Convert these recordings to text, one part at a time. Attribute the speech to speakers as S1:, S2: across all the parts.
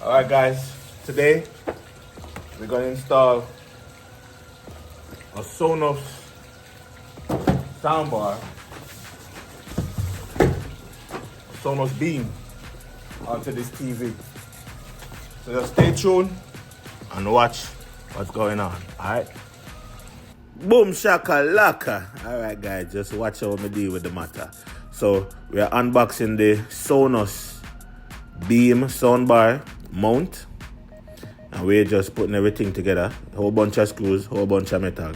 S1: Alright guys, today we're going to install a Sonos soundbar, a Sonos Beam onto this TV. So just stay tuned and watch what's going on, alright? Boom shakalaka. Alright guys, just watch how we deal with the matter. So we are unboxing the Sonos Beam soundbar mount, and we're just putting everything together. A whole bunch of screws, whole bunch of metal.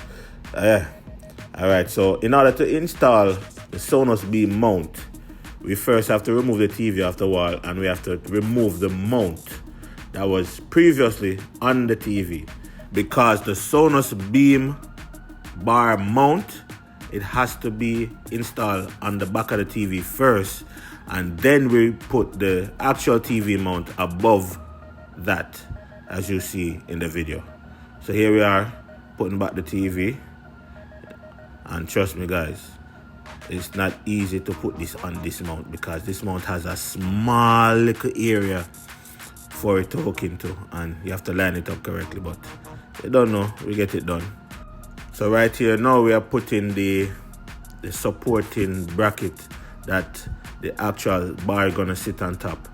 S1: Alright, so in order to install the Sonos Beam mount, we first have to remove the TV off the wall, and we have to remove the mount that was previously on the TV, because the Sonos Beam bar mount, it has to be installed on the back of the TV first, and then we put the actual TV mount above that, as you see in the video. So here we are putting back the TV, and trust me guys, it's not easy to put this on this mount, because this mount has a small little area for it to hook into, and you have to line it up correctly, but you don't know, we get it done. So right here now we are putting the supporting bracket that the actual bar is gonna sit on top,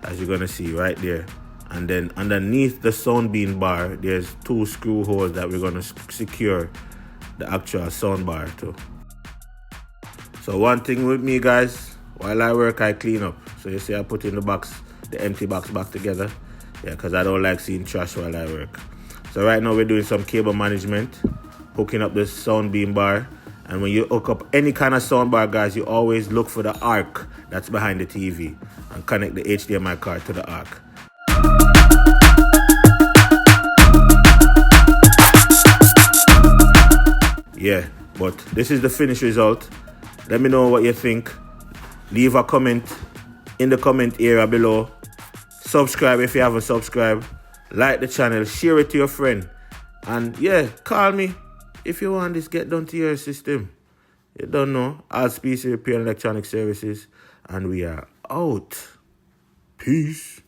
S1: as you're gonna see right there. And then underneath the sound beam bar, there's two screw holes that we're gonna secure the actual sound bar to. So one thing with me guys, while I work I clean up. So you see I put in the empty box back together. Yeah, because I don't like seeing trash while I work. So right now we're doing some cable management, hooking up the sound beam bar. And when you hook up any kind of sound bar guys, you always look for the arc that's behind the TV and connect the HDMI card to the arc. Yeah, but this is the finished result. Let me know what you think. Leave a comment in the comment area below. Subscribe if you haven't subscribed. Like the channel, share it to your friend. And yeah, call me if you want this get done to your system. You don't know. All PC repair and electronic services. And we are out. Peace.